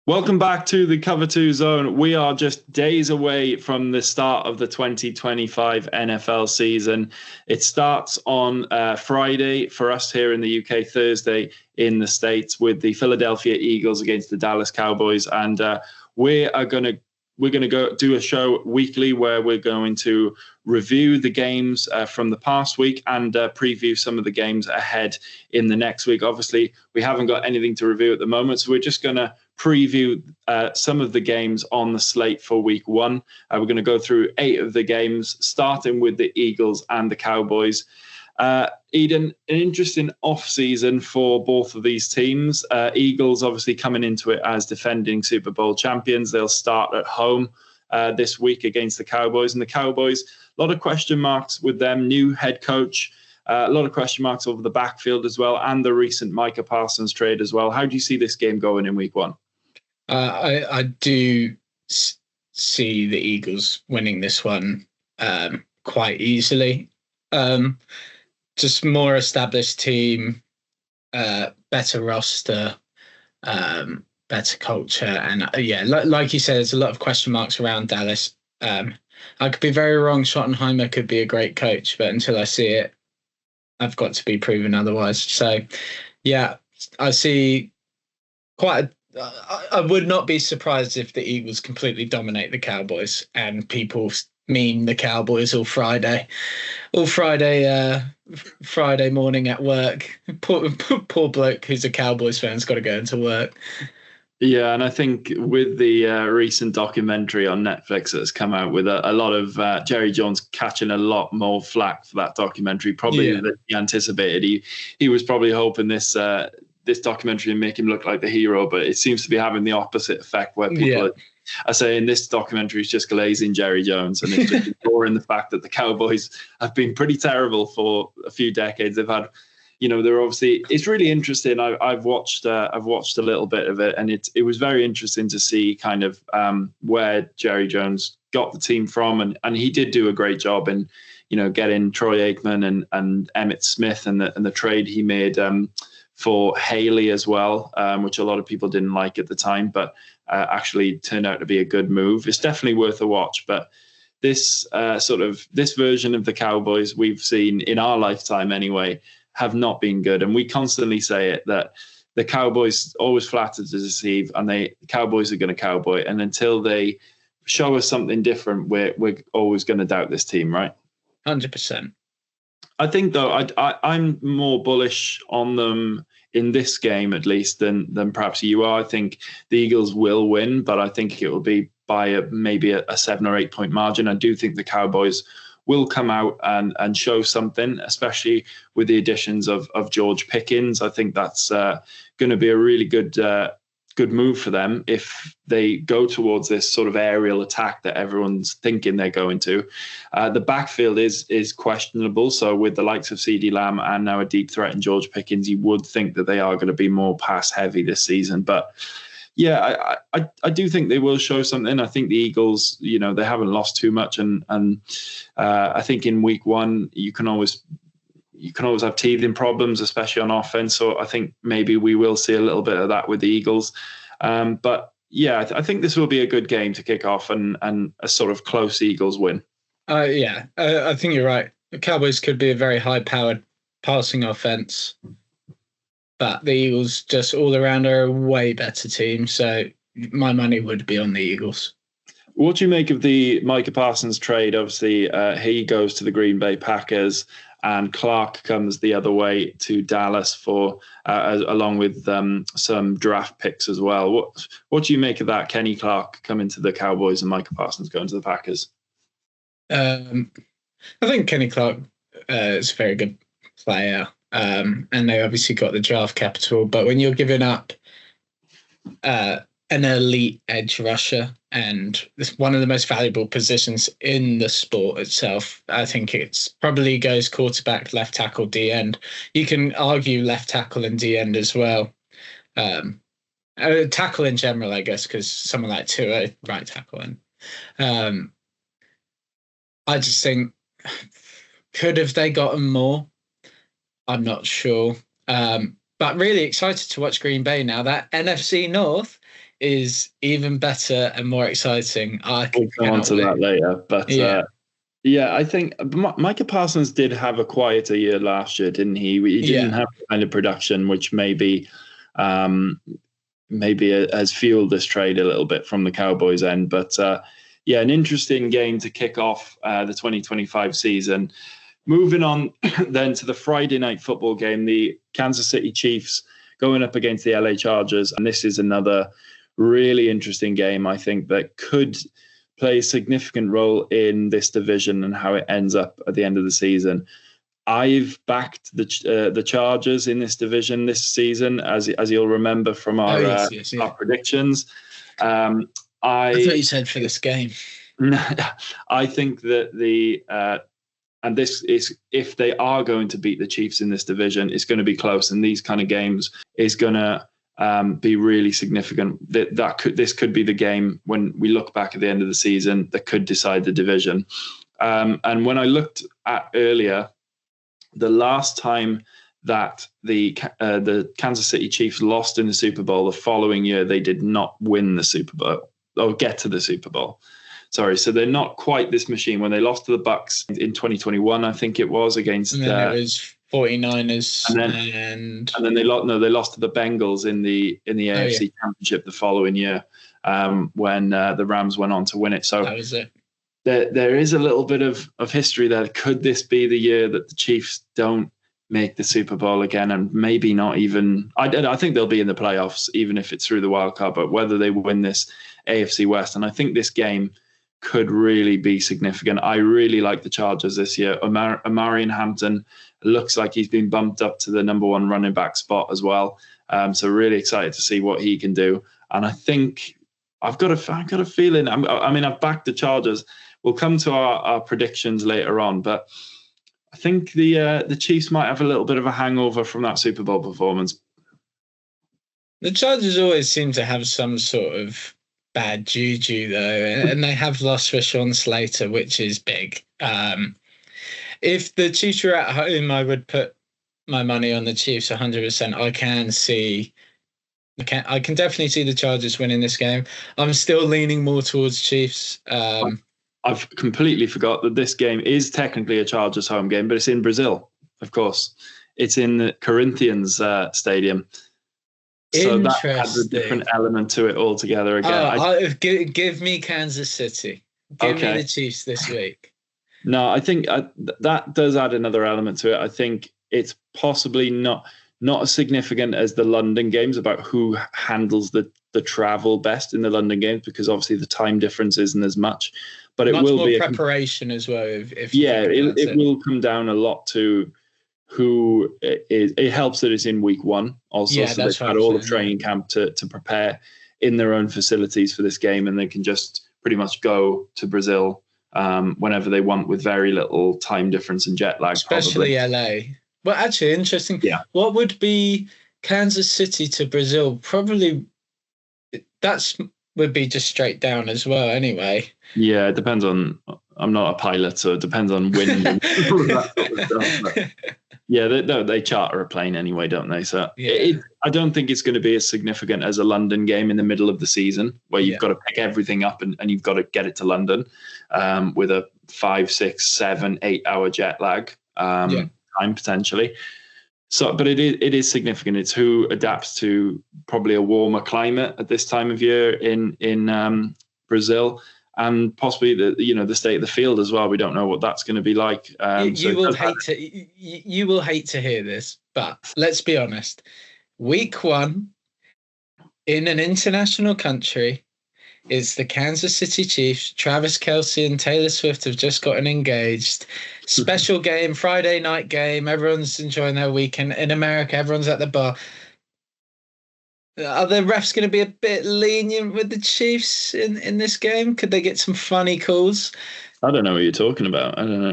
Welcome back to the Cover 2 Zone. We are just days away from the start of the 2025 NFL season. It starts on Friday for us here in the UK, Thursday in the States with the Philadelphia Eagles against the Dallas Cowboys. And we're going to go do a show weekly where we're going to review the games from the past week and preview some of the games ahead in the next week. Obviously, we haven't got anything to review at the moment, so we're just going to preview some of the games on the slate for week one. We're going to go through 8 of the games, starting with the Eagles and the Cowboys. Eden, an interesting off-season for both of these teams. Eagles obviously coming into it as defending Super Bowl champions. They'll start at home this week against the Cowboys. And the Cowboys, a lot of question marks with them. New head coach, a lot of question marks over the backfield as well, and the recent Micah Parsons trade as well. How do you see this game going in week one? I do see the Eagles winning this one quite easily. Just more established team, better roster, better culture. And like you said, there's a lot of question marks around Dallas. I could be very wrong. Schottenheimer could be a great coach, but until I see it, I've got to be proven otherwise. So, yeah, I see quite I would not be surprised if the Eagles completely dominate the Cowboys and people mean the Cowboys all Friday morning at work. Poor bloke who's a Cowboys fan's got to go into work. Yeah, and I think with the recent documentary on Netflix that's come out with a lot of Jerry Jones catching a lot more flack for that documentary, probably than he anticipated. He was probably hoping this documentary and make him look like the hero, but it seems to be having the opposite effect where people are saying this documentary is just glazing Jerry Jones, and it's just ignoring the fact that the Cowboys have been pretty terrible for a few decades. They've had, they're obviously, it's really interesting. I've watched a little bit of it, and it was very interesting to see kind of where Jerry Jones got the team from, and he did do a great job in, getting Troy Aikman and Emmitt Smith and the trade he made for Haley as well, which a lot of people didn't like at the time, but actually turned out to be a good move. It's definitely worth a watch. But this this version of the Cowboys we've seen in our lifetime anyway have not been good. And we constantly say it, that the Cowboys always flatter to deceive, and the Cowboys are going to cowboy. And until they show us something different, we're always going to doubt this team, right? 100%. I think, though, I'm more bullish on them in this game, at least, than perhaps you are. I think the Eagles will win, but I think it will be by maybe a 7 or 8 point margin. I do think the Cowboys will come out and show something, especially with the additions of George Pickens. I think that's going to be a really good move for them if they go towards this sort of aerial attack that everyone's thinking they're going to. The backfield is questionable. So with the likes of CeeDee Lamb and now a deep threat in George Pickens, you would think that they are going to be more pass heavy this season. But yeah, I do think they will show something. I think the Eagles, they haven't lost too much. And I think in week one, you can always have teething problems, especially on offense. So I think maybe we will see a little bit of that with the Eagles. But yeah, I think this will be a good game to kick off and a sort of close Eagles win. I think you're right. The Cowboys could be a very high-powered passing offense, but the Eagles just all around are a way better team. So my money would be on the Eagles. What do you make of the Micah Parsons trade? Obviously, he goes to the Green Bay Packers, and Clark comes the other way to Dallas for along with some draft picks as well. What do you make of that? Kenny Clark coming to the Cowboys and Micah Parsons going to the Packers? I think Kenny Clark is a very good player, and they obviously got the draft capital. But when you're giving up an elite edge rusher, and it's one of the most valuable positions in the sport itself, I think it's probably goes quarterback, left tackle, D end. You can argue left tackle and D end as well. Tackle in general, I guess, because someone like Tua, right tackle. And I just think, could have they gotten more? I'm not sure. But really excited to watch Green Bay now. That NFC North is even better and more exciting. We'll come on to that later. But I think Micah Parsons did have a quieter year last year, didn't he? He didn't have the kind of production which maybe has fueled this trade a little bit from the Cowboys' end. But an interesting game to kick off the 2025 season. Moving on then to the Friday night football game, the Kansas City Chiefs going up against the LA Chargers. And this is another really interesting game, I think, that could play a significant role in this division and how it ends up at the end of the season. I've backed the Chargers in this division this season, as you'll remember from our predictions. I thought you said for this game. I think that and this is, if they are going to beat the Chiefs in this division, it's going to be close. And these kind of games is going to be really significant. This could be the game when we look back at the end of the season that could decide the division. And when I looked at earlier, the last time that the Kansas City Chiefs lost in the Super Bowl, the following year they did not win the Super Bowl or get to the Super Bowl. Sorry, so they're not quite this machine. When they lost to the Bucks in 2021, I think it was against. And then it was 49ers, and then they lost to the Bengals in the AFC Championship the following year, when the Rams went on to win it. So that was it. There is a little bit of history there. Could this be the year that the Chiefs don't make the Super Bowl again, and maybe not even? I think they'll be in the playoffs, even if it's through the wild card. But whether they win this AFC West, and I think this game could really be significant. I really like the Chargers this year. Omarion Hampton looks like he's been bumped up to the number one running back spot as well. So really excited to see what he can do. And I think I've got a feeling. I've backed the Chargers. We'll come to our predictions later on, but I think the Chiefs might have a little bit of a hangover from that Super Bowl performance. The Chargers always seem to have some sort of bad juju, though, and they have lost Rashawn Slater, which is big. If the Chiefs were at home, I would put my money on the Chiefs 100%. I can definitely see the Chargers winning this game. I'm still leaning more towards Chiefs. I've completely forgot that this game is technically a Chargers home game, but it's in Brazil, of course. It's in the Corinthians Stadium. So that adds a different element to it altogether again. Give me Kansas City. Give me the Chiefs this week. No, I think that does add another element to it. I think it's possibly not as significant as the London games about who handles the travel best in the London games, because obviously the time difference isn't as much. But it will be preparation as well. If it will come down a lot to who is. It helps that it's in week one also, so they've had all of training camp to prepare in their own facilities for this game, and they can just pretty much go to Brazil whenever they want with very little time difference and jet lag. Especially LA. Well, actually, interesting. Yeah. What would be Kansas City to Brazil? Probably would be just straight down as well anyway. Yeah, it depends on. I'm not a pilot, so it depends on wind and all that sort of stuff. But yeah, they charter a plane anyway, don't they? So I don't think it's going to be as significant as a London game in the middle of the season, where you've got to pick everything up and you've got to get it to London with a 5, 6, 7, 8 hour jet lag time potentially. So, but it is significant. It's who adapts to probably a warmer climate at this time of year in Brazil, and possibly the state of the field as well. We don't know what that's going to be like. You will hate to hear this, but let's be honest. Week 1 in an international country is the Kansas City Chiefs. Travis Kelce and Taylor Swift have just gotten engaged. Special game, Friday night game. Everyone's enjoying their weekend. In America, everyone's at the bar. Are the refs going to be a bit lenient with the Chiefs in this game? Could they get some funny calls? I don't know what you're talking about. I don't know.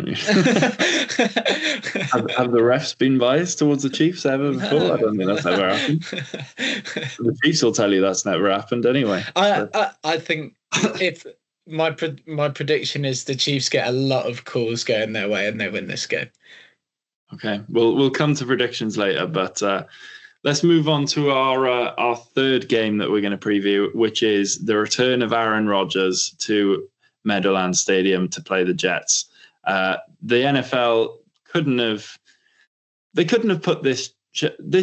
have the refs been biased towards the Chiefs ever before? No. I don't think that's ever happened. The Chiefs will tell you that's never happened anyway. I think if my prediction is the Chiefs get a lot of calls going their way and they win this game. Okay, we'll come to predictions later, but let's move on to our third game that we're going to preview, which is the return of Aaron Rodgers to Meadowlands Stadium to play the Jets. The NFL couldn't have put this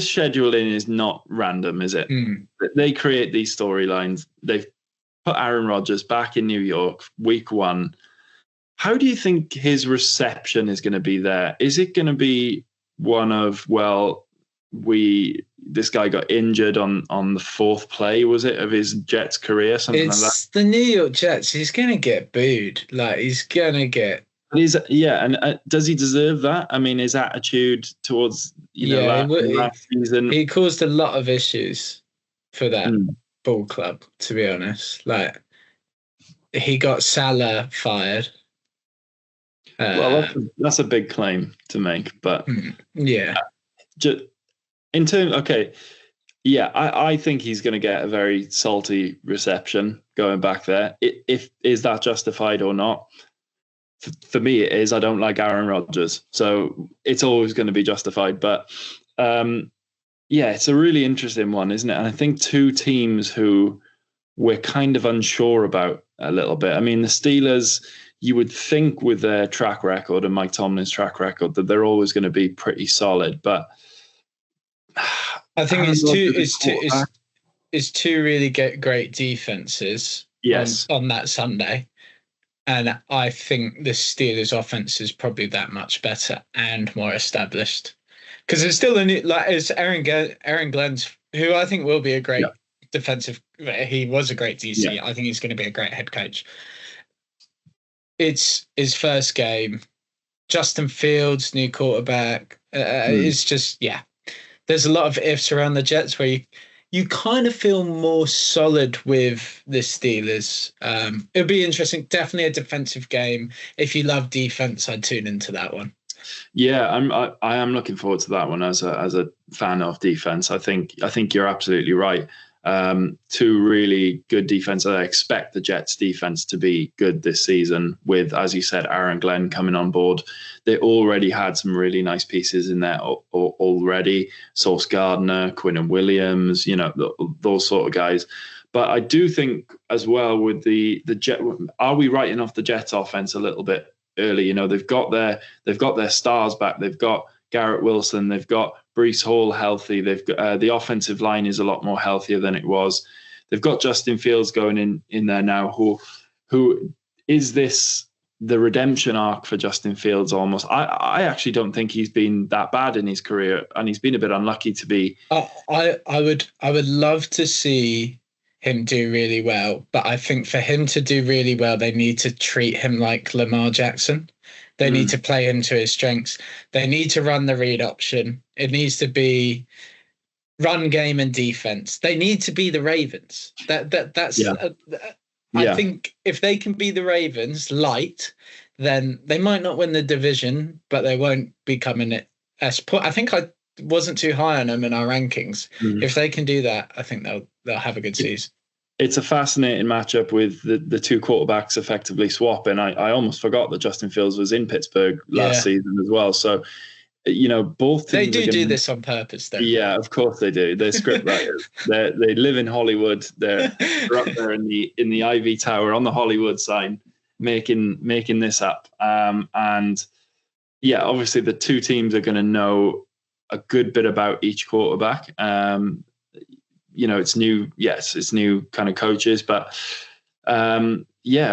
schedule in. Is not random, is it? They create these storylines. They've put Aaron Rodgers back in New York, week 1. How do you think his reception is going to be there? Is it going to be one of, well, this guy got injured on the 4th play, was it, of his Jets career, something like that? It's the New York Jets. He's going to get booed. Like, he's going to get... And does he deserve that? I mean, his attitude towards last season... He caused a lot of issues for that ball club, to be honest. Like, he got Salah fired. Well, that's a big claim to make, but yeah. Just in terms, okay, yeah, I think he's going to get a very salty reception going back there. Is that justified or not? For me, it is. I don't like Aaron Rodgers, so it's always going to be justified. But it's a really interesting one, isn't it? And I think two teams who we're kind of unsure about a little bit. I mean, the Steelers, you would think with their track record and Mike Tomlin's track record that they're always going to be pretty solid, but I think it's two really great defenses. Yes. On that Sunday, and I think the Steelers' offense is probably that much better and more established because it's still it's Aaron Glenn's, who I think will be a great defensive. He was a great DC. I think he's going to be a great head coach. It's his first game. Justin Fields, new quarterback. It's just, there's a lot of ifs around the Jets where you kind of feel more solid with the Steelers. It'll be interesting. Definitely a defensive game. If you love defense, I'd tune into that one. Yeah, I am looking forward to that one as a fan of defense. I think you're absolutely right. Two really good defense. I expect the Jets defense to be good this season with, as you said, Aaron Glenn coming on board. They already had some really nice pieces in there already. Sauce Gardner, Quinnen Williams, those sort of guys. But I do think as well with the Jet, are we writing off the Jets offense a little bit early? They've got their stars back. They've got Garrett Wilson. They've got Breece Hall healthy. They've got the offensive line is a lot more healthier than it was. They've got Justin Fields going in there now. Who is this the redemption arc for Justin Fields? Almost. I actually don't think he's been that bad in his career, and he's been a bit unlucky to be. I would love to see him do really well, but I think for him to do really well, they need to treat him like Lamar Jackson. They need to play into his strengths. They need to run the read option. It needs to be run game and defense. They need to be the Ravens. I think if they can be the Ravens light, then they might not win the division, but they won't be coming at us. I think I wasn't too high on them in our rankings. If they can do that, I think they'll have a good season. It's a fascinating matchup with the two quarterbacks effectively swapping. I almost forgot that Justin Fields was in Pittsburgh last season as well. So, both teams they do this on purpose, though. Yeah, of course they do. They're script writers. They live in Hollywood. They're up there in the Ivy Tower on the Hollywood sign, making this up. And obviously the two teams are going to know a good bit about each quarterback. It's new. Yes, it's new kind of coaches, but a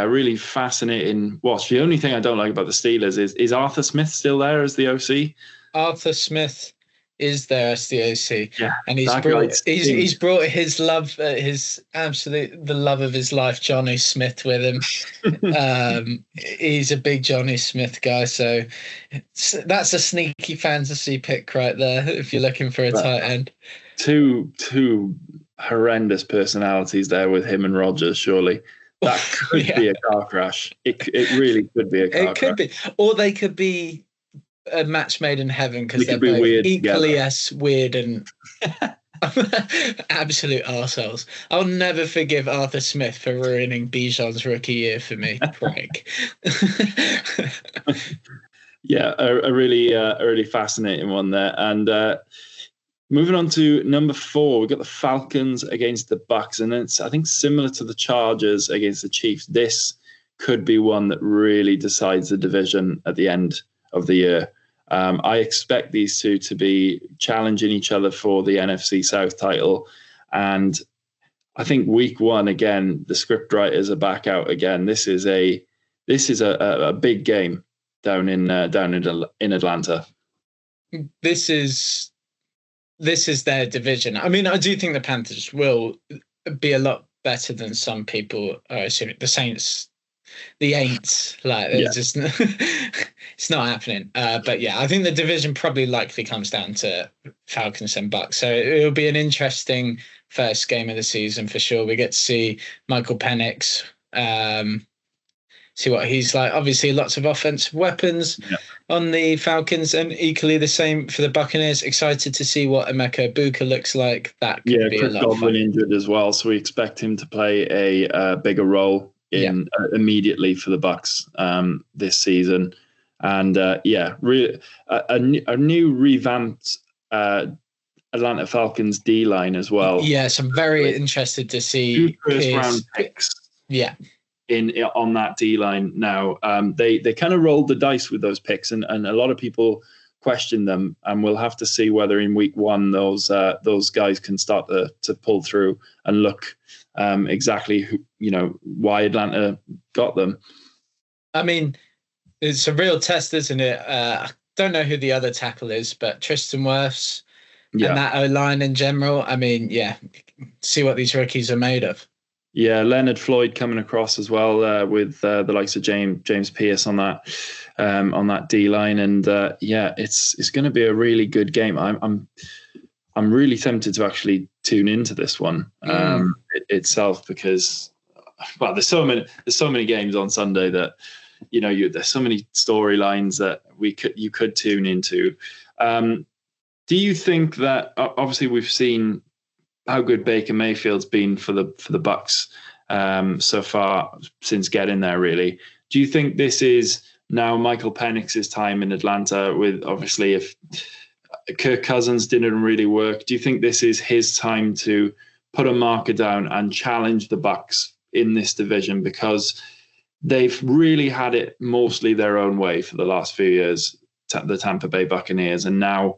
really fascinating watch. The only thing I don't like about the Steelers is Arthur Smith still there as the OC? Arthur Smith is there as the OC, and he's brought his love, the love of his life, Johnny Smith, with him. He's a big Johnny Smith guy, so that's a sneaky fantasy pick right there if you're looking for a tight end. Two horrendous personalities there with him and Rodgers. Surely that could be a car crash. It really could be a car crash. It could be, or they could be a match made in heaven because they're both equally as weird and absolute arseholes. I'll never forgive Arthur Smith for ruining Bijan's rookie year for me, prick. A really fascinating one there, and Moving on to number 4, we've got the Falcons against the Bucks, and it's, I think, similar to the Chargers against the Chiefs. This could be one that really decides the division at the end of the year. I expect these two to be challenging each other for the NFC South title, and I think week 1 again, the script writers are back out again. This is a big game down in Atlanta. This is their division. I mean, I do think the Panthers will be a lot better than some people are assuming. The Saints, the Aints, like it's just it's not happening. But yeah, I think the division probably likely comes down to Falcons and Bucks. So it'll be an interesting first game of the season for sure. We get to see Michael Penix, see what he's like. Obviously, lots of offensive weapons on the Falcons, and equally the same for the Buccaneers. Excited to see what Emeka Egbuka looks like. That could be Chris a lot of fun. Godwin injured as well, so we expect him to play a bigger role in immediately for the Bucks this season. And really a new revamped Atlanta Falcons D line as well. Yes, I'm very interested to see 2 first-round picks. Yeah. On that D line now. They kind of rolled the dice with those picks, and a lot of people question them, and we'll have to see whether in week 1 those guys can start to pull through and look exactly why Atlanta got them. I mean, it's a real test, isn't it? I don't know who the other tackle is, but Tristan Wirfs and that O-line in general. I mean, see what these rookies are made of. Yeah, Leonard Floyd coming across as well with the likes of James Pierce on that D line, and it's going to be a really good game. I'm really tempted to actually tune into this one itself, because there's so many games on Sunday that there's so many storylines that you could tune into. Do you think that obviously we've seen how good Baker Mayfield's been for the Bucks so far since getting there, really? Do you think this is now Michael Penix's time in Atlanta? With obviously, if Kirk Cousins didn't really work, do you think this is his time to put a marker down and challenge the Bucks in this division? Because they've really had it mostly their own way for the last few years, the Tampa Bay Buccaneers, and now,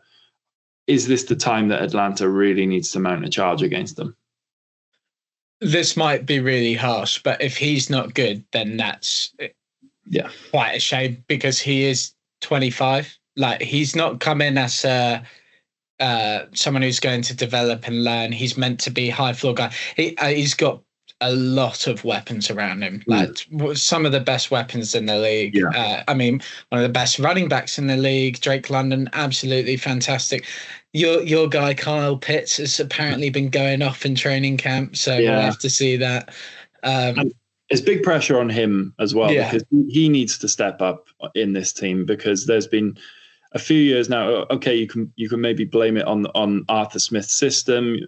is this the time that Atlanta really needs to mount a charge against them? This might be really harsh, but if he's not good, then that's quite a shame, because he is 25. Like, he's not come in as someone who's going to develop and learn. He's meant to be high floor guy. He's got a lot of weapons around him, like some of the best weapons in the league. I mean, one of the best running backs in the league, Drake London, absolutely fantastic. Your guy Kyle Pitts has apparently been going off in training camp, so we'll have to see that. There's big pressure on him as well, because he needs to step up in this team, because there's been a few years now. Okay, you can maybe blame it on Arthur Smith's system.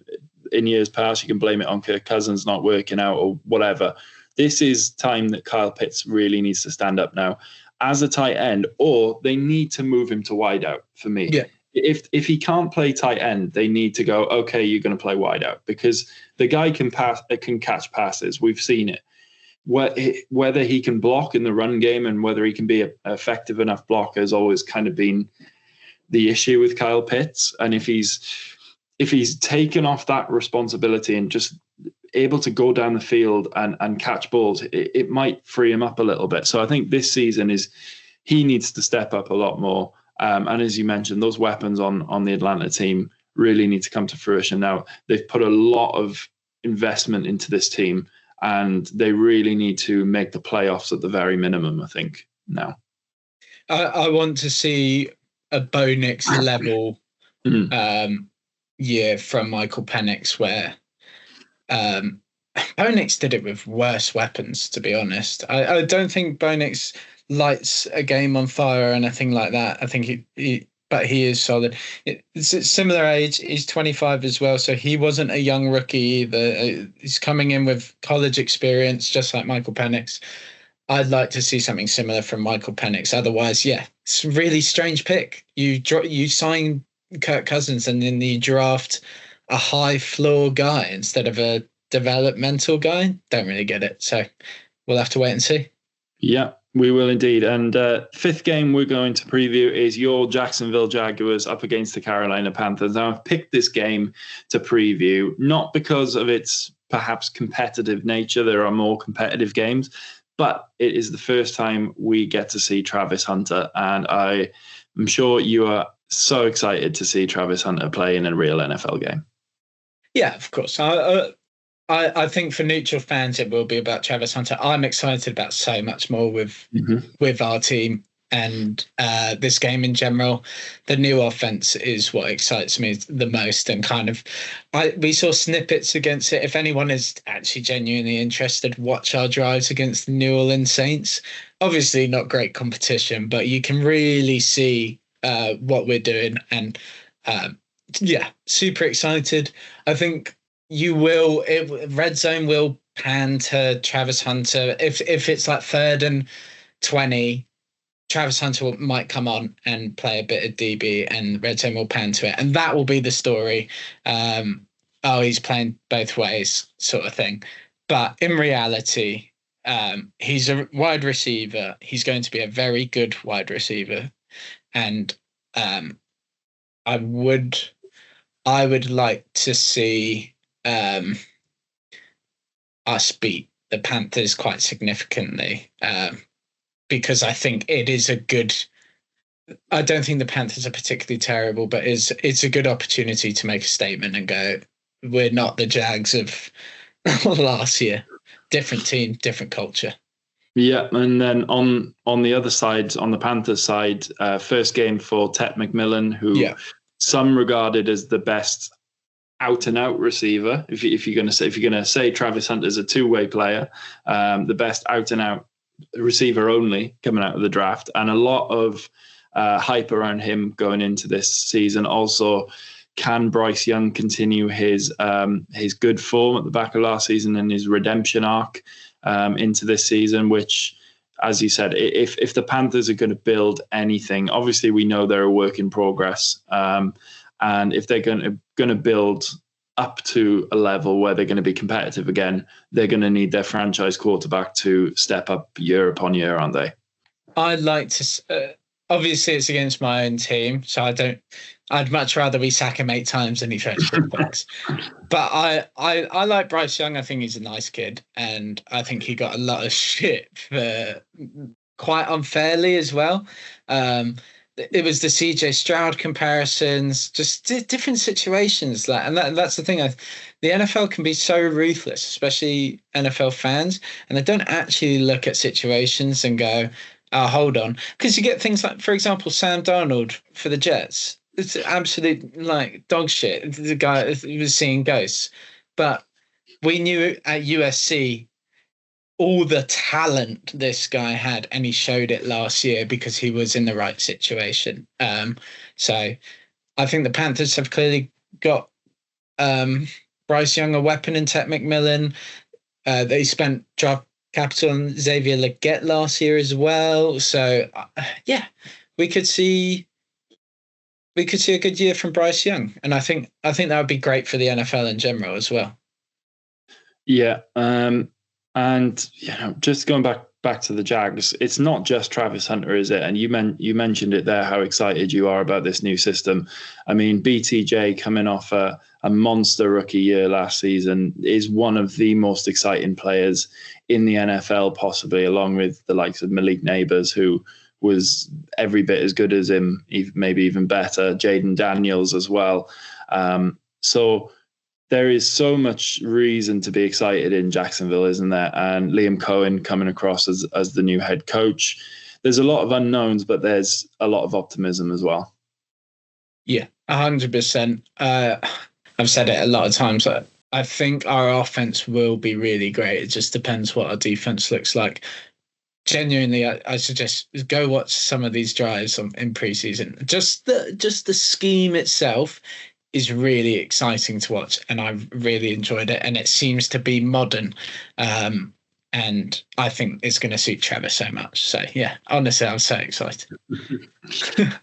In years past, you can blame it on Kirk Cousins not working out or whatever. This is time that Kyle Pitts really needs to stand up now as a tight end, or they need to move him to wide out for me. Yeah. If he can't play tight end, they need to go, okay, you're going to play wide out, because the guy can catch passes. We've seen it. Whether he can block in the run game and whether he can be an effective enough blocker has always kind of been the issue with Kyle Pitts. And if he's taken off that responsibility and just able to go down the field and catch balls, it might free him up a little bit. So I think this season he needs to step up a lot more. And as you mentioned, those weapons on the Atlanta team really need to come to fruition. Now, they've put a lot of investment into this team, and they really need to make the playoffs at the very minimum, I think, now. I want to see a Bo Nix level year from Michael Penix, where Bo Nix did it with worse weapons, to be honest. I don't think Bo Nix lights a game on fire or anything like that. I think but he is solid. It's a similar age. He's 25 as well, so he wasn't a young rookie either. He's coming in with college experience, just like Michael Penix. I'd like to see something similar from Michael Penix. Otherwise, it's a really strange pick. You sign Kirk Cousins and then you draft a high floor guy instead of a developmental guy. Don't really get it. So we'll have to wait and see. Yeah, we will indeed. And fifth game we're going to preview is your Jacksonville Jaguars up against the Carolina Panthers. Now, I've picked this game to preview, not because of its perhaps competitive nature. There are more competitive games, but it is the first time we get to see Travis Hunter. And I am sure you are so excited to see Travis Hunter play in a real NFL game. Yeah, of course. I think for neutral fans, it will be about Travis Hunter. I'm excited about so much more with our team and this game in general. The new offense is what excites me the most, and we saw snippets against it. If anyone is actually genuinely interested, watch our drives against the New Orleans Saints. Obviously, not great competition, but you can really see what we're doing, and super excited. I think red zone will pan to Travis Hunter. If it's like 3rd and 20, Travis Hunter might come on and play a bit of DB, and red zone will pan to it, and that will be the story. He's playing both ways, sort of thing. But in reality, he's a wide receiver. He's going to be a very good wide receiver, and I would like to see us beat the Panthers quite significantly, because I think it is I don't think the Panthers are particularly terrible, but it's a good opportunity to make a statement and go, we're not the Jags of last year. Different team, different culture. Yeah, and then on the other side, on the Panthers side, first game for Ted McMillan, who some regarded as the best out-and-out receiver. If you're going to say Travis Hunter's a two-way player, the best out-and-out receiver only coming out of the draft, and a lot of hype around him going into this season. Also, can Bryce Young continue his good form at the back of last season and his redemption arc into this season? Which, as you said, if the Panthers are going to build anything, obviously we know they're a work in progress. And if they're going to build up to a level where they're going to be competitive again, they're going to need their franchise quarterback to step up year upon year, aren't they? I'd like to. Obviously, it's against my own team, so I'd much rather we sack him 8 times than he throws footballs. But I like Bryce Young. I think he's a nice kid, and I think he got a lot of shit for quite unfairly as well. It was the CJ Stroud comparisons, just different situations. And that's the thing. The NFL can be so ruthless, especially NFL fans, and they don't actually look at situations and go, oh, hold on. Because you get things like, for example, Sam Darnold for the Jets. It's absolute like dog shit. The guy was seeing ghosts. But we knew at USC all the talent this guy had, and he showed it last year because he was in the right situation. So I think the Panthers have clearly got Bryce Young a weapon in Ted McMillan. They spent draft capital on Xavier Legette last year as well. So we could see a good year from Bryce Young, and I think that would be great for the NFL in general as well. Yeah. And just going back to the Jags, it's not just Travis Hunter, is it? And you mentioned it there, how excited you are about this new system. I mean, BTJ coming off a monster rookie year last season is one of the most exciting players in the NFL, possibly, along with the likes of Malik Neighbors, who was every bit as good as him, maybe even better. Jaden Daniels as well. So there is so much reason to be excited in Jacksonville, isn't there? And Liam Cohen coming across as the new head coach. There's a lot of unknowns, but there's a lot of optimism as well. Yeah, 100%. I've said it a lot of times. I think our offense will be really great. It just depends what our defense looks like. Genuinely, I suggest go watch some of these drives in preseason. Just the scheme itself is really exciting to watch, and I've really enjoyed it, and it seems to be modern. And I think it's going to suit Trevor so much. So, yeah, honestly, I'm so excited.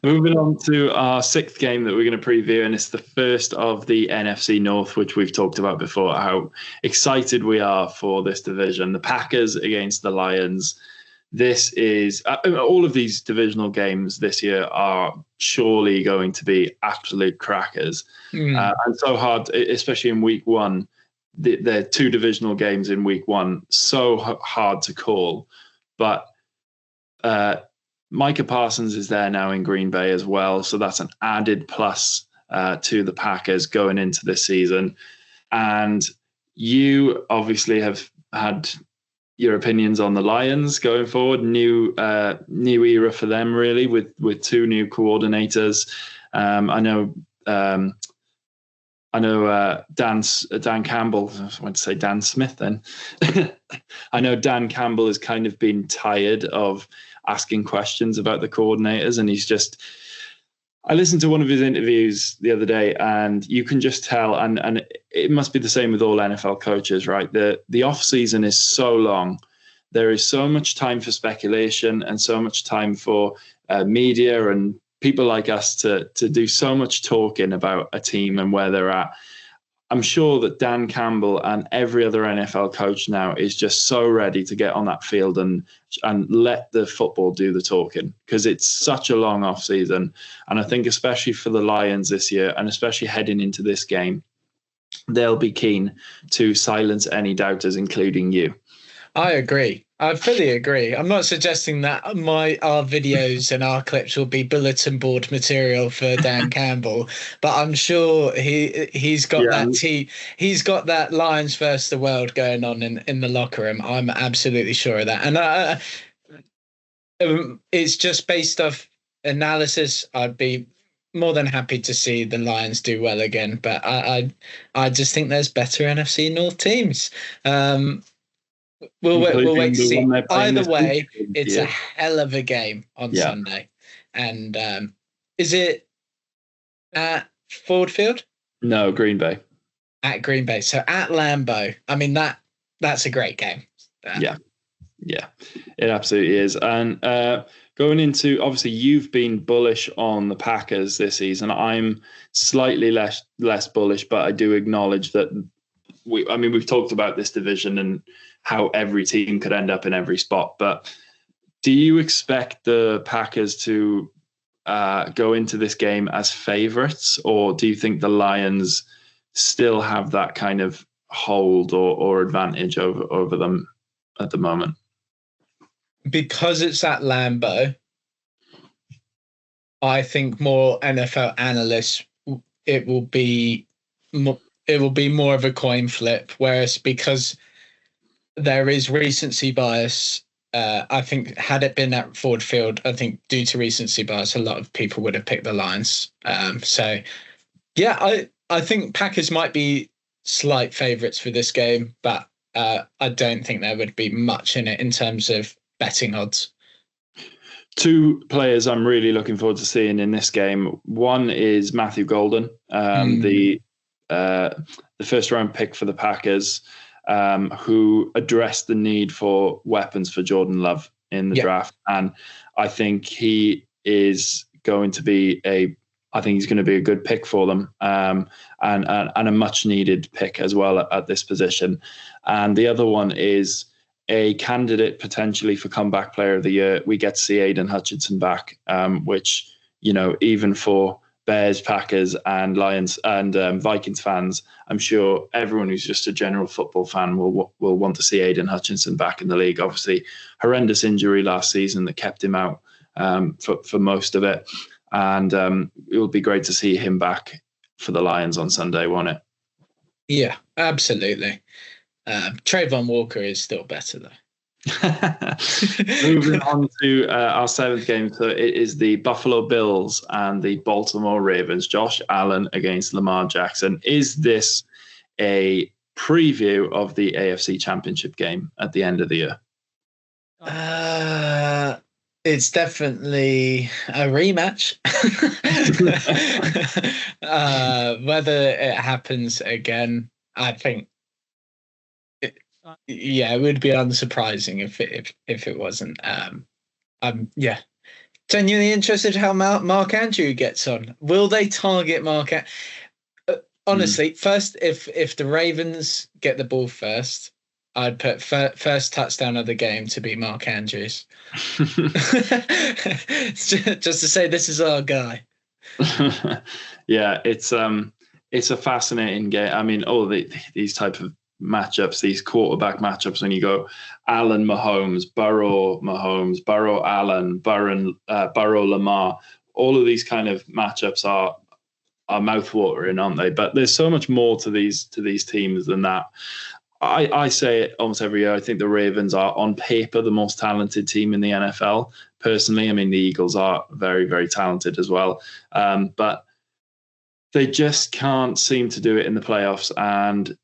Moving on to our sixth game that we're going to preview, and it's the first of the NFC North, which we've talked about before, how excited we are for this division. The Packers against the Lions. This is all of these divisional games this year are surely going to be absolute crackers. And so hard, especially in week one. They're two divisional games in week one, so hard to call. But Micah Parsons is there now in Green Bay as well, so that's an added plus to the Packers going into this season. And you obviously have had your opinions on the Lions going forward. New era for them, really, with two new coordinators. I know Dan Campbell. I want to say Dan Smith then. I know Dan Campbell has kind of been tired of asking questions about the coordinators, and I listened to one of his interviews the other day, and you can just tell, and it must be the same with all NFL coaches, right? The off season is so long. There is so much time for speculation and so much time for media and people like us to do so much talking about a team and where they're at. I'm sure that Dan Campbell and every other NFL coach now is just so ready to get on that field and let the football do the talking, because it's such a long off season. And I think especially for the Lions this year, and especially heading into this game, they'll be keen to silence any doubters, including you. I agree. I fully agree. I'm not suggesting that our videos and our clips will be bulletin board material for Dan Campbell, but I'm sure he's got he's got that Lions versus the world going on in the locker room. I'm absolutely sure of that. And it's just based off analysis. I'd be more than happy to see the Lions do well again, but I just think there's better NFC North teams. We'll wait to see. Either way, it's a hell of a game on Sunday. And is it at Ford Field? No, Green Bay. At Green Bay. So at Lambeau. I mean, that's a great game. Yeah, it absolutely is. And going into, obviously, you've been bullish on the Packers this season. I'm slightly less bullish, but I do acknowledge that we've talked about this division and how every team could end up in every spot. But do you expect the Packers to go into this game as favorites, or do you think the Lions still have that kind of hold or advantage over them at the moment? Because it's at Lambeau, I think more NFL analysts, it will be more of a coin flip, whereas because there is recency bias, I think had it been at Ford Field, I think due to recency bias, a lot of people would have picked the Lions. I think Packers might be slight favourites for this game, but I don't think there would be much in it in terms of betting odds. Two players I'm really looking forward to seeing in this game. One is Matthew Golden, the first round pick for the Packers, who addressed the need for weapons for Jordan Love in the draft. And I think he is going to be a good pick for them, and a much needed pick as well at this position. And the other one is a candidate potentially for comeback player of the year. We get to see Aiden Hutchinson back, which, even for Bears, Packers, and Lions and Vikings fans, I'm sure everyone who's just a general football fan will want to see Aiden Hutchinson back in the league. Obviously, horrendous injury last season that kept him out for most of it. And it would be great to see him back for the Lions on Sunday, won't it? Yeah, absolutely. Trayvon Walker is still better, though. Moving on to our seventh game. So it is the Buffalo Bills and the Baltimore Ravens. Josh Allen against Lamar Jackson. Is this a preview of the AFC Championship game at the end of the year? It's definitely a rematch. Whether it happens again, I think Yeah, it would be unsurprising if it wasn't. Yeah, genuinely interested how Mark Andrew gets on. Will they target Mark? Honestly, first, if the Ravens get the ball first, I'd put first touchdown of the game to be Mark Andrews. Just to say this is our guy. Yeah, it's a fascinating game. I mean, these type of matchups, these quarterback matchups, when you go Allen Mahomes, Burrow Allen, Burrow Lamar, all of these kind of matchups are mouthwatering, aren't they? But there's so much more to these teams than that. I say it almost every year. I think the Ravens are on paper the most talented team in the NFL. Personally, I mean, the Eagles are very, very talented as well. But they just can't seem to do it in the playoffs. And,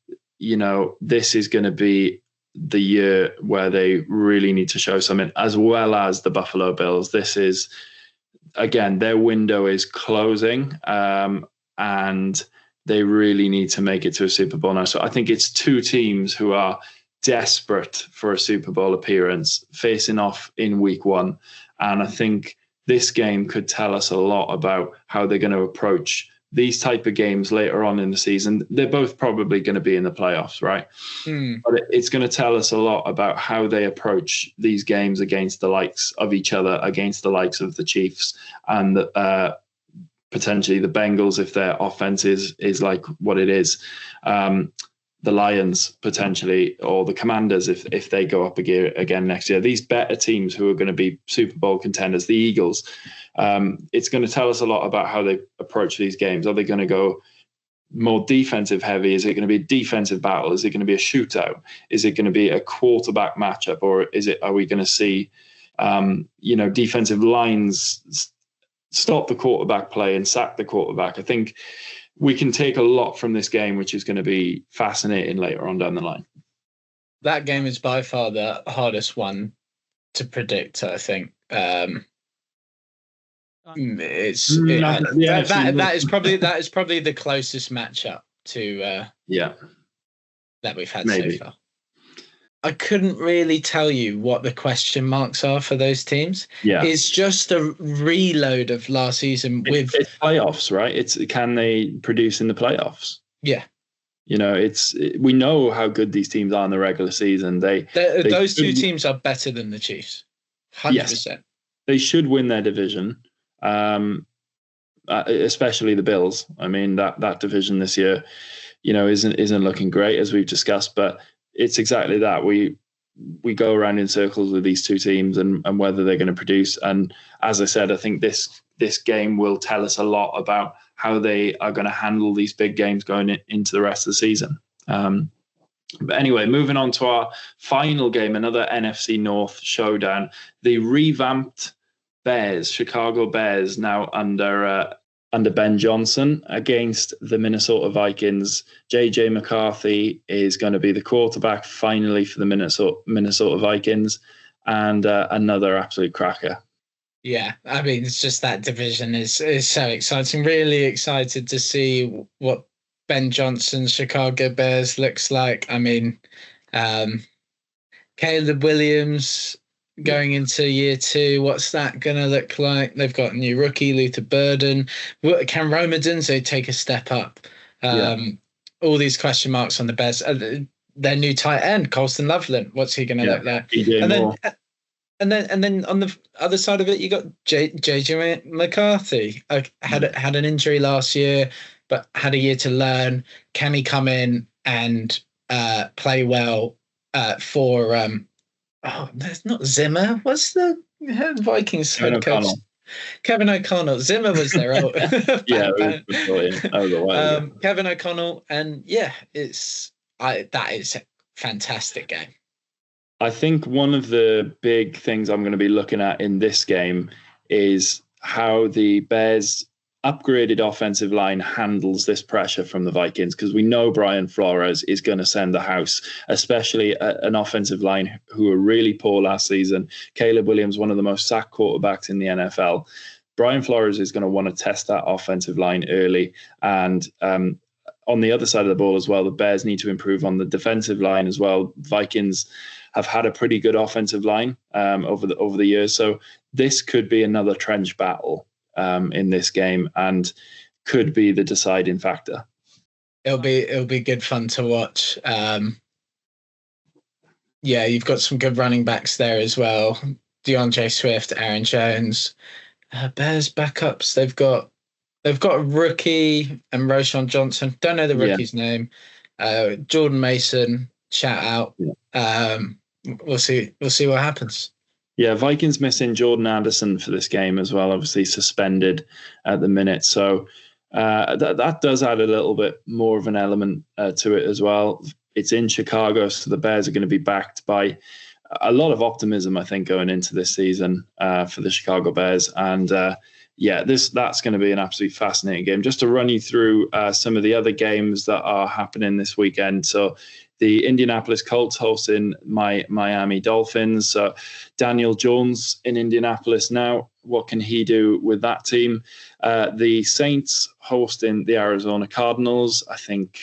this is going to be the year where they really need to show something, as well as the Buffalo Bills. This is, again, their window is closing, and they really need to make it to a Super Bowl now. So I think it's two teams who are desperate for a Super Bowl appearance facing off in week one. And I think this game could tell us a lot about how they're going to approach these type of games later on in the season. They're both probably going to be in the playoffs, right? But it's going to tell us a lot about how they approach these games against the likes of each other, against the likes of the Chiefs and potentially the Bengals, if their offense is like what it is. The Lions potentially, or the Commanders if they go up again next year. These better teams who are going to be Super Bowl contenders, the Eagles. It's going to tell us a lot about how they approach these games. Are they going to go more defensive heavy? Is it going to be a defensive battle? Is it going to be a shootout? Is it going to be a quarterback matchup, or are we going to see defensive lines stop the quarterback play and sack the quarterback? I think we can take a lot from this game, which is going to be fascinating later on down the line. That game is by far the hardest one to predict, I think. That is probably the closest matchup to that we've had so far. I couldn't really tell you what the question marks are for those teams. Yeah, it's just a reload of last season with it's playoffs, right? Can they produce in the playoffs? Yeah, we know how good these teams are in the regular season. Those two teams are better than the Chiefs, 100%. Yes, they should win their division, especially the Bills. I mean, that division this year, isn't looking great, as we've discussed, but it's exactly that. We go around in circles with these two teams and whether they're going to produce. And as I said, I think this game will tell us a lot about how they are going to handle these big games going into the rest of the season. But anyway, moving on to our final game, another NFC North showdown. The revamped Chicago Bears, now under Ben Johnson, against the Minnesota Vikings. JJ McCarthy is going to be the quarterback finally for the Minnesota Vikings, and another absolute cracker. Yeah, I mean, it's just that division is so exciting. Really excited to see what Ben Johnson's Chicago Bears looks like. I mean, Caleb Williams going into year 2, what's that going to look like? They've got a new rookie, Luther Burden. Can Rome Odunze take a step up? All these question marks on the Bears. Their new tight end, Colston Loveland, what's he going to look like? And then on the other side of it, you got JJ McCarthy. Had an injury last year, but had a year to learn. Can he come in and play well for? There's not Zimmer. What's the Vikings head coach? Kevin O'Connell. Zimmer was there. Kevin O'Connell, and that is a fantastic game. I think one of the big things I'm going to be looking at in this game is how the Bears' upgraded offensive line handles this pressure from the Vikings, because we know Brian Flores is going to send the house, especially an offensive line who were really poor last season. Caleb Williams, one of the most sacked quarterbacks in the NFL. Brian Flores is going to want to test that offensive line early, and on the other side of the ball as well, the Bears need to improve on the defensive line as well. Vikings have had a pretty good offensive line over the years, so this could be another trench battle in this game and could be the deciding factor. It'll be good fun to watch. You've got some good running backs there as well. DeAndre Swift, Aaron Jones. Bears backups. They've got a rookie and Roshan Johnson. Don't know the rookie's name. Jordan Mason. Shout out. Yeah. We'll see what happens. Yeah, Vikings missing Jordan Anderson for this game as well. Obviously suspended at the minute, so that does add a little bit more of an element to it as well. It's in Chicago, so the Bears are going to be backed by a lot of optimism, I think, going into this season for the Chicago Bears. And that's going to be an absolutely fascinating game. Just to run you through some of the other games that are happening this weekend. So the Indianapolis Colts hosting Miami Dolphins. Daniel Jones in Indianapolis now. What can he do with that team? The Saints hosting the Arizona Cardinals. I think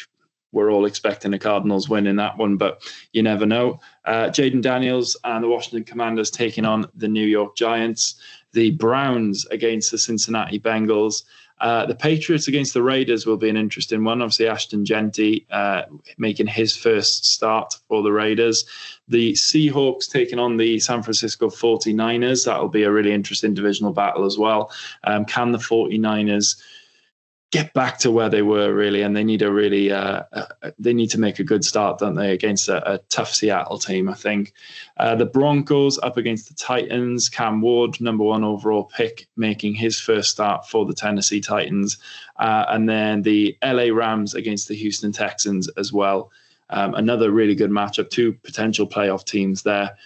we're all expecting the Cardinals win in that one, but you never know. Jaden Daniels and the Washington Commanders taking on the New York Giants. The Browns against the Cincinnati Bengals. The Patriots against the Raiders will be an interesting one. Obviously, Ashton Genty making his first start for the Raiders. The Seahawks taking on the San Francisco 49ers. That'll be a really interesting divisional battle as well. Can the 49ers get back to where they were, really? And they need they need to make a good start, don't they, against a tough Seattle team, I think. The Broncos up against the Titans. Cam Ward, number 1 overall pick, making his first start for the Tennessee Titans. And then the LA Rams against the Houston Texans as well. Another really good matchup. 2 potential playoff teams there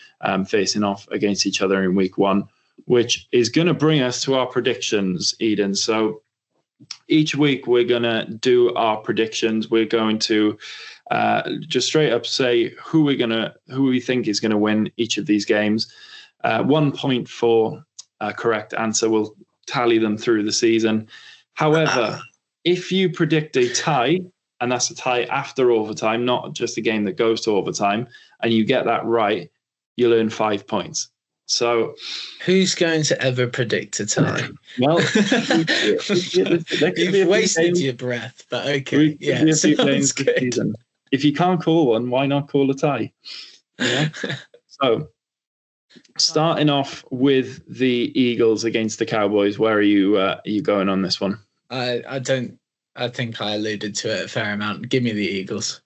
facing off against each other in week 1, which is going to bring us to our predictions, Eden. So each week we're going to do our predictions. We're going to just straight up say who we think is going to win each of these games. 1 point for a correct answer. We'll tally them through the season. However, if you predict a tie, and that's a tie after overtime, not just a game that goes to overtime, and you get that right, you'll earn 5 points. So, who's going to ever predict a tie? Well, you've wasted your breath, but okay. Yeah, sounds good. If you can't call one, why not call a tie? Yeah. So, starting off with the Eagles against the Cowboys, where are you going on this one? I think I alluded to it a fair amount. Give me the Eagles.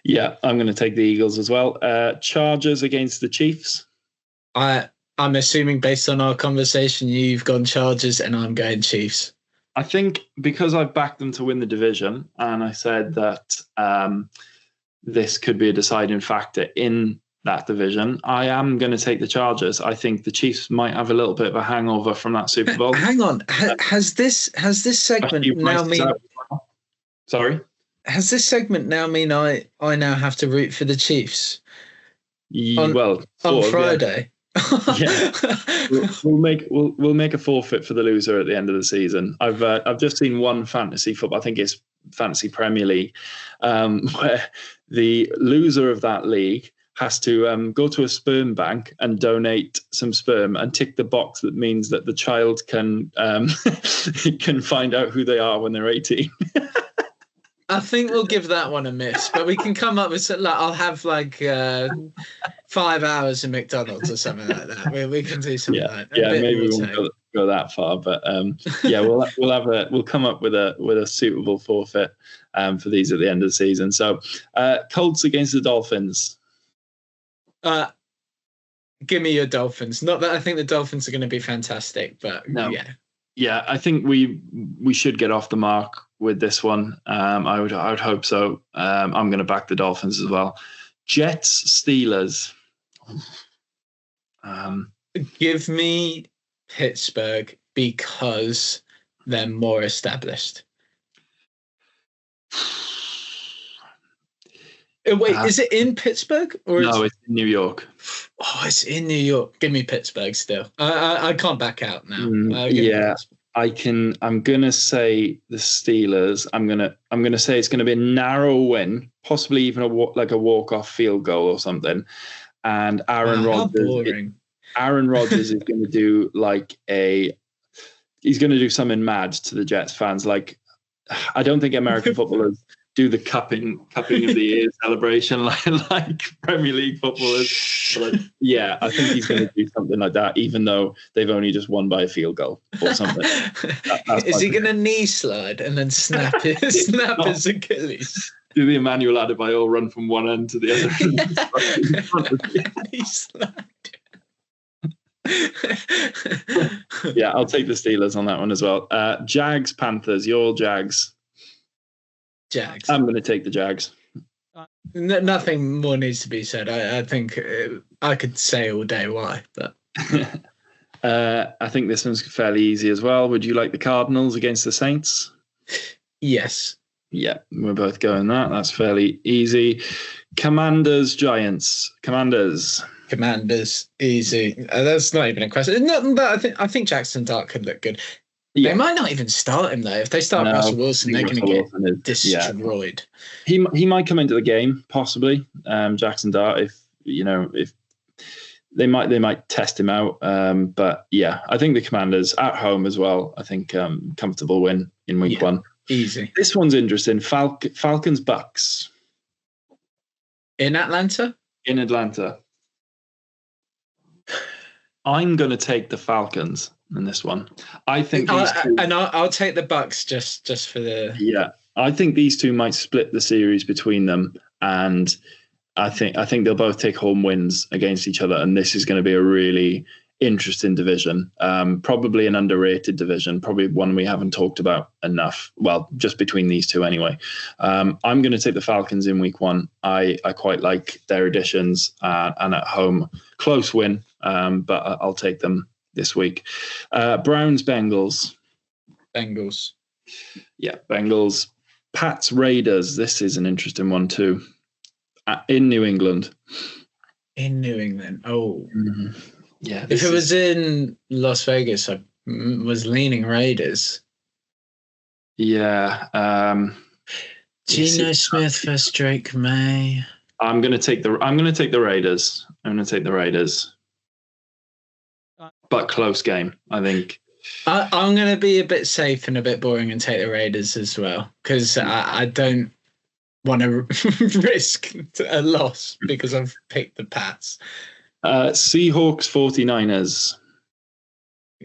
Yeah, I'm going to take the Eagles as well. Chargers against the Chiefs. I'm assuming based on our conversation, you've gone Chargers and I'm going Chiefs. I think because I've backed them to win the division and I said that this could be a deciding factor in that division, I am going to take the Chargers. I think the Chiefs might have a little bit of a hangover from that Super Bowl. Hang on. Has this segment now mean... Sorry? Has this segment now mean I now have to root for the Chiefs? On Friday? Yeah. Yeah, we'll make a forfeit for the loser at the end of the season. I've just seen one fantasy football, I think it's Fantasy Premier League, where the loser of that league has to go to a sperm bank and donate some sperm and tick the box that means that the child can can find out who they are when they're 18. I think we'll give that one a miss, but we can come up with I'll have 5 hours in McDonald's or something like that. We can do something like that. Yeah, maybe we won't go that far, but we'll come up with a suitable forfeit for these at the end of the season. So Colts against the Dolphins. Give me your Dolphins. Not that I think the Dolphins are going to be fantastic, but no. Yeah, I think we should get off the mark with this one. I would hope so. I'm going to back the Dolphins as well. Jets Steelers. Give me Pittsburgh because they're more established. Wait, is it in Pittsburgh or no? It's in New York. Oh, it's in New York. Give me Pittsburgh still. I can't back out now. I'm gonna say the Steelers. I'm gonna say it's gonna be a narrow win, possibly even a walk-off field goal or something. And Aaron Rodgers. Aaron Rodgers is going to do he's going to do something mad to the Jets fans. Like, I don't think American footballers do the cupping of the ear celebration like Premier League footballers. But yeah, I think he's going to do something like that, even though they've only just won by a field goal or something. Is he going to knee slide and then snap his Achilles? Do the Emmanuel Adebayor run from one end to the other? Knee slide. Yeah, I'll take the Steelers on that one as well. Jags, Panthers. You're all Jags. Jags. I'm going to take the Jags. Nothing more needs to be said. I think I could say all day why, but I think this one's fairly easy as well. Would you like the Cardinals against the Saints? Yes. Yeah, we're both going that. That's fairly easy. Commanders, Giants. Commanders, easy. That's not even a question. No, but I think Jackson Dart could look good. Yeah. They might not even start him though. If they start Russell Wilson, they're going to get destroyed. Yeah. He might come into the game possibly. Jackson Dart, if they might test him out. But yeah, I think the Commanders at home as well. I think comfortable win in week 1. Easy. This one's interesting. Falcons, Bucks. In Atlanta. I'm going to take the Falcons in this one. I think I'll take the Bucks just for the. Yeah, I think these two might split the series between them, and I think they'll both take home wins against each other, and this is going to be a really interesting division. Probably an underrated division, probably one we haven't talked about enough. Well, just between these two anyway. I'm going to take the Falcons in week 1. I quite like their additions and at home close win, but I'll take them this week. Browns, Bengals. Yeah, Bengals. Pats, Raiders. This is an interesting one too. In New England. Oh. Mm-hmm. Yeah. If it was in Las Vegas, I was leaning Raiders. Yeah. Geno Smith versus Drake May. I'm going to take the Raiders. But close game, I think. I'm going to be a bit safe and a bit boring and take the Raiders as well, because I don't want to risk a loss because I've picked the Pats. Seahawks, 49ers.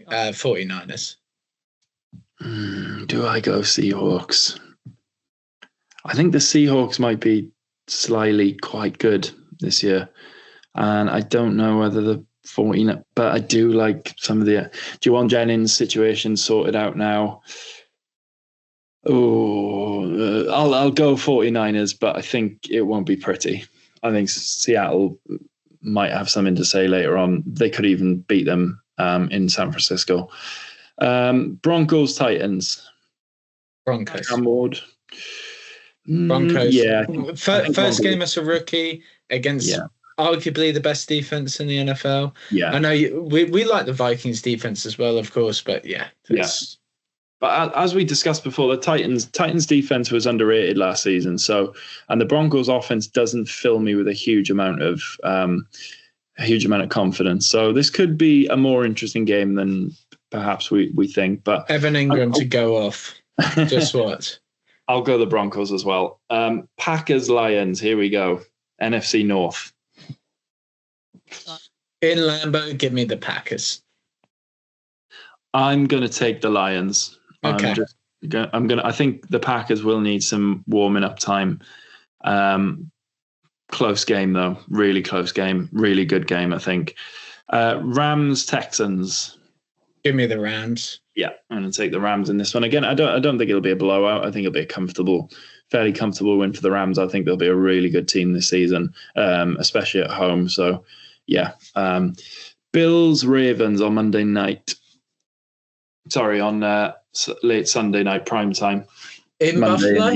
49ers. Do I go Seahawks? I think the Seahawks might be slyly quite good this year. And I don't know whether the 49ers, but I do like some of the Juwan Jennings situation sorted out now. Oh, I'll go 49ers, but I think it won't be pretty. I think Seattle might have something to say later on. They could even beat them in San Francisco. Broncos, Titans. Broncos. Broncos. Yeah. First game as a rookie against arguably the best defense in the NFL. Yeah. I know we like the Vikings defense as well, of course, but yeah. But as we discussed before, the Titans defense was underrated last season. So, and the Broncos offense doesn't fill me with a huge amount of confidence. So this could be a more interesting game than perhaps we think. But Evan Ingram to go off. Just what? I'll go the Broncos as well. Packers, Lions. Here we go. NFC North. In Lambeau, give me the Packers. I'm going to take the Lions. Okay. I think the Packers will need some warming up time. Close game though, really close game, really good game. I think. Rams, Texans. Give me the Rams. Yeah, I'm going to take the Rams in this one again. I don't think it'll be a blowout. I think it'll be a fairly comfortable win for the Rams. I think they'll be a really good team this season, especially at home. So yeah, Bills, Ravens on Monday night. Sorry, on late Sunday night prime time. In Buffalo?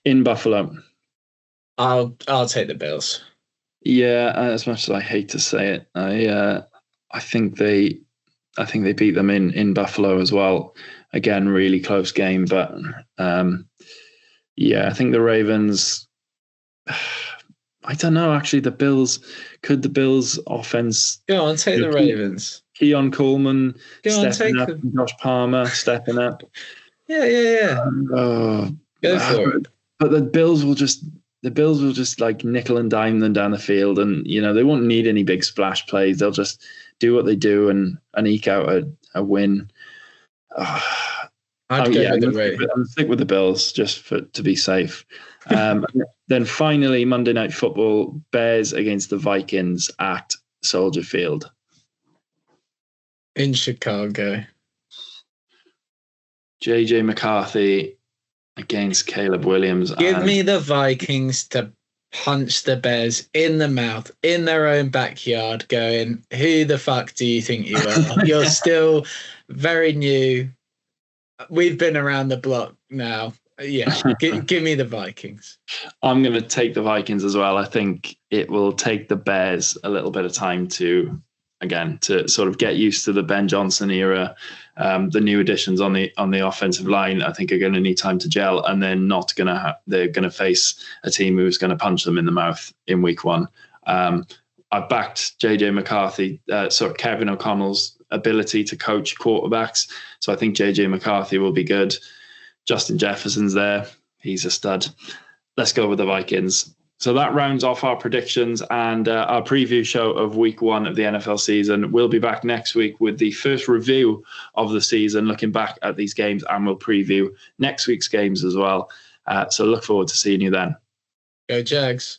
In Buffalo. I'll take the Bills. Yeah, as much as I hate to say it, I think they I think they beat them in Buffalo as well. Again, really close game, but I think the Ravens. I don't know. Actually, could the Bills offense go on, take the Ravens. Keon Coleman stepping up, Josh Palmer stepping up. Yeah. Go for it. But the Bills will just like nickel and dime them down the field, and they won't need any big splash plays. They'll just do what they do and eke out a win. I'd go with the Ravens. I'll stick with the Bills just to be safe. Then finally, Monday Night Football, Bears against the Vikings at Soldier Field. In Chicago. JJ McCarthy against Caleb Williams. Give me the Vikings to punch the Bears in the mouth in their own backyard, going, who the fuck do you think you are? You're still very new. We've been around the block now. Yeah, give me the Vikings. I'm going to take the Vikings as well. I think it will take the Bears a little bit of time to sort of get used to the Ben Johnson era. The new additions on the offensive line, I think, are going to need time to gel, and they're not going to they're going to face a team who's going to punch them in the mouth in week one. I backed JJ McCarthy, Kevin O'Connell's ability to coach quarterbacks. So I think JJ McCarthy will be good. Justin Jefferson's there. He's a stud. Let's go with the Vikings. So that rounds off our predictions and our preview show of week one of the NFL season. We'll be back next week with the first review of the season, looking back at these games, and we'll preview next week's games as well. So look forward to seeing you then. Go Jags.